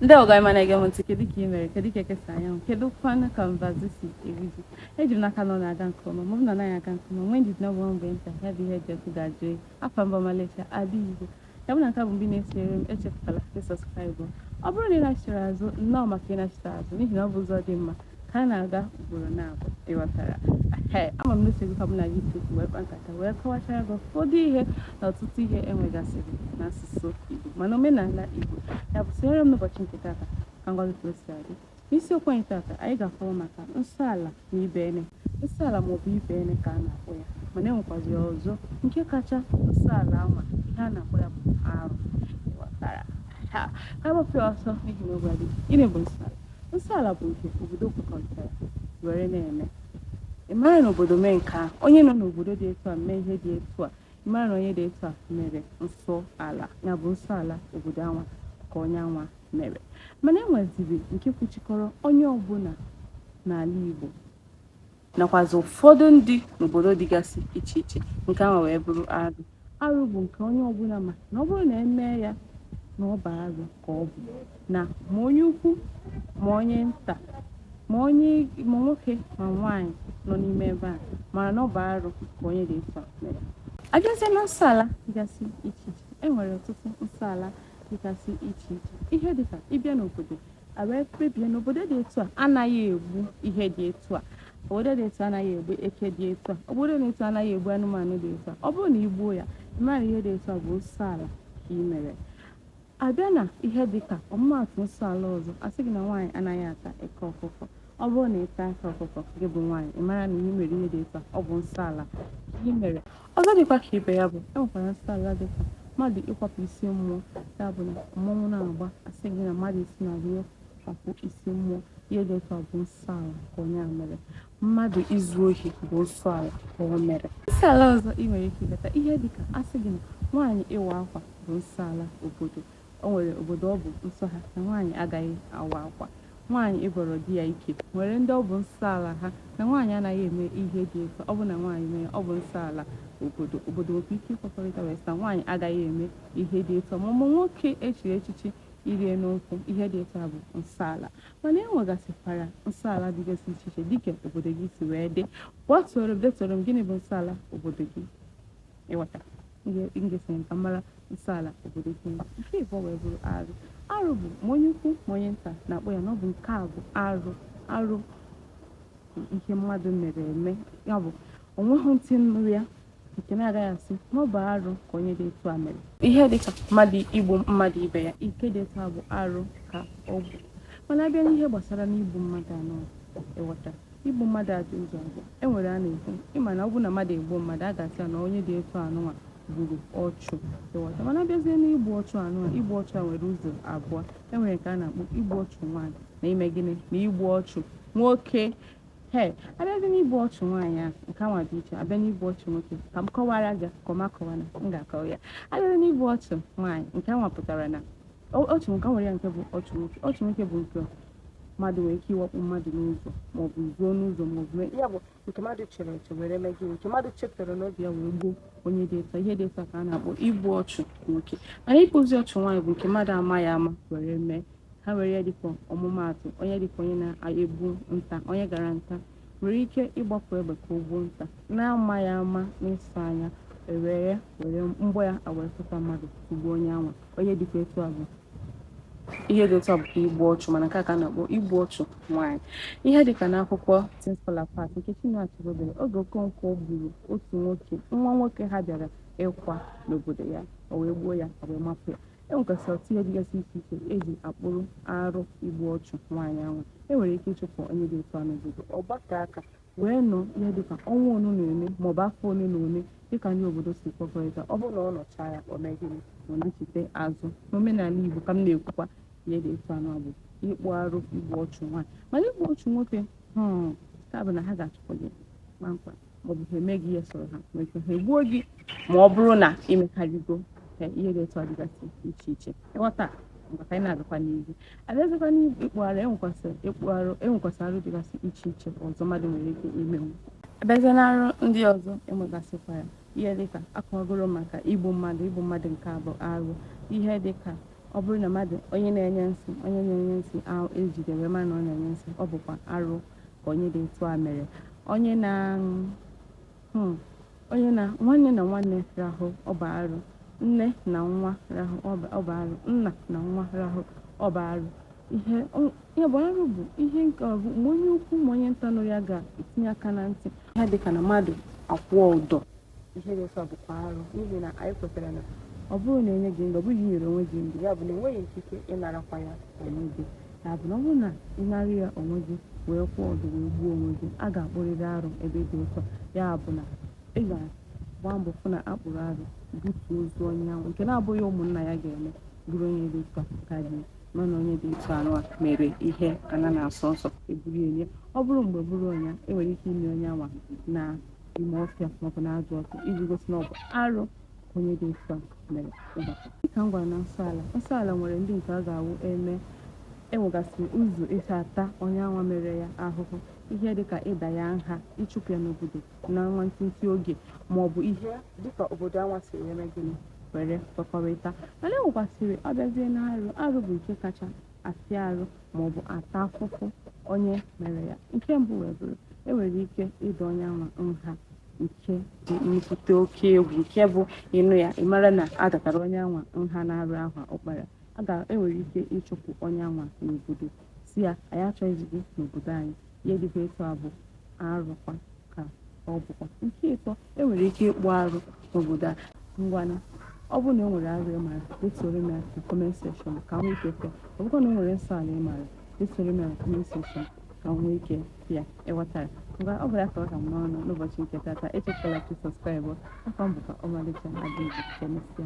Ndio gaimana ege ntị kedu ka ị mere kedu ka ekesa anya kedu kwana kanvazi erizi eji m n'aka nọ na-aga nke ọma ma ọ bụ na anaghị aga nke ọma nwe ndị na mgbe nta ya bụ ihe dị ọkụ ga-ajụ afọ mba Malaysia adị Igbo ya bụ na nke bụ mgbe na-esere m echefutala sọskraịbụ ọ bụrụ na ị nachitara azụ nnọọ maka ịnachite azụ n'ihi na ọ bụ ụzọ dị mma ka a na-aga ugboro na-abụ ịghọtara ama m n'otu ka m na YouTube wee kpa nkata wee kọwachara gị ụfọdụ ihe na ọtụtụ ihe enwegasịrị n'asụsụ Igbo mana omenala Igbo ya bụ sonyere m n'ụbọchị nke tata ka ngwa gị ka o si adị n'isiokwu anyị tata anyị ga-akọwa maka nsọala na ibene nsọala maọbụ ibene ka a na-akpọ ya mana enwekwazi ọzọ nke kacha nsọala anwa ihe a na-akpọ ya bụ arụ ịghọtara ka agbapụ ọsọ n'ihi na oge adịghị gịnị bụ nsọala nsọala bụ nke obodo kwekọrịtara were na-eme ị mara na obodo mee nke ahụ onye nọ n'obodo dị etu a mee ihe dị etu a ị mara na onye dị etu a mere nsọ ala ya bụ nsọ ala obodo anwa ka onye anwa mere mana enweziri nke kwuchikọrọ onye ọbụla n'ala Igbo nakwazi ụfọdụ ndị n'obodo dịgasị iche iche nke ahụ wee bụrụ arụ arụ bụ nke onye ọbụla ma na ọ bụrụ na emee ya na ọ bụ arụ ka ọ bụ na ma onye ukwu ma onye nta ma nwoke ma nwaanyị nọ n'ime ebe a mara na ọ bụ arụ ka onye dị etu a mere abịazie na nsọala dịgasị iche iche enwere ọtụtụ nsọala dịgasị iche iche ihe dịka ịbịa n'obodo wee kpebie n'obodo dị etu a anaghị egbu ihe dị etu a obodo dị etu anaghị egbu eke dị etu a obodo dị etu anaghị egbu anụmanụ dị etu a ọ bụrụ na igbuo ya ịmara ihe dị etu a bụ nsọala ka ị mere abịa na ihe dịka ọmụmaatụ nsọala ọzọ asị gị na nwaanyị anaghị ata eke ọkụkọ ọ bụrụ na ịta eke ọkụkọ gị bụ nwaanyị ị mara na ihe mere ihe dị etu a ọ bụ nsọala ka ị mere ọzọ dịkwa ka ibe ya bụ enwekwara nsọala dịka mmadụ ịkwapụ isi mmụọ ya bụ na mmọnwụ na-agba asị gị na mmadụ isi na ihe kwapụ isi mmụọ ihe dị otu a bụ nsọala ka onye a mere mmadụ izu ohi bụ nsọala ka o mere nsọala ọzọ ị nwere ike ileta ihe dịka asị gị na nwaanyị ịwa akwa bụ nsọala obodo o nwere obodo ọ bụ nsọ ha na nwaanyị agaghị awa akwa nwaanyị ịbọrọ di ya ike nwere ndị ọ bụ nsọala ha na nwaanyị anaghị eme ihe dị etu ọ bụ na nwaanyị mee ọ bụ nsọala obodo nwere ike ịkwekọrịta wee sị na nwaanyị agaghị eme ihe dị etu ma nwoke echiri echichi irie n'ụkwụ ihe dị etu a bụ nsọala mana enwegasịkwara nsọala dịgasị iche iche dịka obodo gị si wee dị detoro m gịnị bụ nsọala obodo gị ịghọta ngesịrị ka mara nsọala obodo gị nke ịbọ wee bụrụ arụ bụ ma onye ukwu ma onye nta na-akpọ ya na ọ bụ nke a bụ arụ ihe mmadụ mere eme ya bụ onweghị ntị nụrụ ya nke na-agaghị asị na ọ bụ arụ ka onye dị etu a mere ihe dịka mmadụ igbu mmadụ ibe ya ike dị etu a bụ arụ ka ọ bụ mana abịa n'ihe gbasara n'igbu mmadụ anọ ịghọta igbu mmadụ adị ụzọ abụọ enwere a na-ekwu ịma na ọ bụ na mmadụ egbuo mmadụ a ga-asị na onye dị etu anụnwa gburu ọchụ ịghọta mana abịazie n'igbu ọchụ anụnwa igbu ọchụ a nwere ụzọ abụọ enwere nke a na-akpọ igbu ọchụ nwaanyị na ime gịnị na igbu ọchụ nwoke abịazi n'igbu ọchụ nwaanyị a nke anwa dị iche abịa n'igbu ọchụ nwoke ka m kọwara gị ka ọma kọwana m ga-akọwa ya abịazi n'igbu ọchụ nwaanyị nke anwa pụtara na ọchụ nwoke nwere ya nke bụ ọchụ nwoke bụ nke mmadụ nwere ike ịwakpu mmadụ n'ụzọ maọbụ zuo n'ụzọ maọbụ ya bụ nke mmadụ chere eche were mee gịnị nke mmadụ chetara n'obi ya were gbuo onye dị etu ihe dị etu ka a na-akpọ igbu ọchụ nwoke mana ịkpụzi ọchụ nwaanyị bụ nke mmadụ amaghị ama were mee ha were ya dịka ọmụmaatụ onye dịka onye na-egbu nta onye gara nta nwere ike ịgbapụ egbe ka o gbuo nta na-amaghị ama n'ịsọ anya were mgbọ ya were fụta mmadụ ugbo onye anwa onye dịka etu a bụ ihe dị otu a bụkwa igbu ọchụ mana nke a ka a na-akpọ igbu ọchụ nwaanyị ihe dịka n'akwụkwọ Things Fall Apart nke Chinua-Achebe oge Okonkwo gburu otu nwa nwoke ha bịara ịkwa n'obodo ya o wee gbuo ya o wee mapụ ya enwekwasịrị ọtụ ihe dịgasị iche iche eji akpụrụ arụ igbu ọchụ nwaanyị ahụ enwere ike ịchụpụ onye dị otu a n'obodo ọgbakọ aka wee nọ ihe dịka ọnwa ole na ole maọbụ afọ ole na ole dịka ndị obodo si kwekọrịta ọ bụrụ na ọ nọchaa ya o mee gịnị ọ na-echite azụ n'omenala Igbo ka m na-ekwukwa ihe dị etu anọ bụ ịkpụ arụ igbu ọchụ nwaanyị mana igbu ọchụ nwoke ka bụ na ha ga-achụpụ gị kpamkpam maọbụ ha emeghị ihe sọrọ ha nwere ike ha egbuo gị ma ọ bụrụ na imekarịgo ihe dị etu a dịgasị iche iche ịghọta maka anyị na-agakwa n'ihu abịazikwa n'ịkpụ arụ enwekwasị arụ dịgasị iche iche ọzọ mmadụ nwere ike imenwu abịazịa na arụ ndị ọzọ enwegasịkwara ihe dịka akọwagoro maka igbu mmadụ nke abụ arụ ihe dịka ọ bụrụ na mmadụ onye na-enye nsị ahụ ejidere ma na ọ na-enye nsị, ọ bụkwa arụ ka onye dị etu a mere. Onye na nwanne na nwanne rahụ, ọ bụ arụ. Nne na nwa rahụ, ọ bụ arụ. Nna na nwa rahụ, ọ bụ arụ. Ihe bụ arụ bụ ihe nke ọ bụ mgbe onye ukwu ma onye nta nụrụ ya ga-etinye aka na ntị. Ihe dịka na mmadụ akwụọ ụdọ, ihe dị otu a bụkwa arụ, n'ihi na anyị kwetara na ọ bụrụ na enye gị ndụ, ọ bụghị inyere onwe gị ndụ, ya bụ na enweghị ikike ịnarakwa ya onwe gị. Ya bụ na ọ bụrụ na ịnara ya onwe gị wee kwụọ ụdọ wee gbuo onwe gị, a ga-akpụrịrị arụ ebe dị ụtọ. Ya bụ na ị ga-agba mbọ fụ na akpụrụ arụ, butuo ozu onye ahụ, nke na-abụghị ụmụnna ya ga-eme, bụrụ onye dị ụtọ ka gị mana onye dị ịtụ anụ a mere ihe ana na-asọ nsọ eburu enye. Ọ bụrụ mgbe bụrụ ọnya, enwere ike ime onye anwa na ime ọfịa maọbụ na ajọ ọkụ iji gosi na ọ bụ arụ onye dị ịtụ a mere ụbọchị. Dịka m gwara na nsọ ala nwere ndị nke a ga-awụ enwegasịrị ụzọ esi ata onye anwa mere ya ahụhụ, ihe dịka ịda ya nha, ịchụpụ ya n'obodo na nwantịntị oge, maọbụ ihe dịka obodo anwa siri eme gịnị were kwekọrịta. Mana enwekwasịrị abịazie na arụ bụ nke kacha afịa arụ maọbụ ata afụfụ onye mere ya. Nke mbụ wee bụrụ, enwere ike ịda onye anwa nha nke dị nnukwute oke egwu, nke bụ ịnụ ya ịmara na a datara onye anwa nha na-arụ ahụ ụkpara. Enwere ike ịchụpụ onye anwa n'obodo, si ya anyị achọghịzi gị n'obodo anyị. Ihe dịkwa etu a bụ arụkwa ka ọ bụkwa. Nke ịtọ, enwere ike ịkpụ arụ n'obodo a. Ngwana, ọ bụrụ na o nwere arụ ị mara, detụrụ m ya na comment section ka m nwee ike fịa. Ọ bụkwa na o nwere nsọ ala ị mara, detụrụ m ya na comment section ka m nwee ike fịa. Ịghọtara? Ngwa, ọ bụla ka ọ ka m n'ọnụ n'ụbọchị nke tata. Echekwala ka ị sọskraịbụ. Afọ m bụkwa ọmalịcha Ada Igbo. Ka emesịa.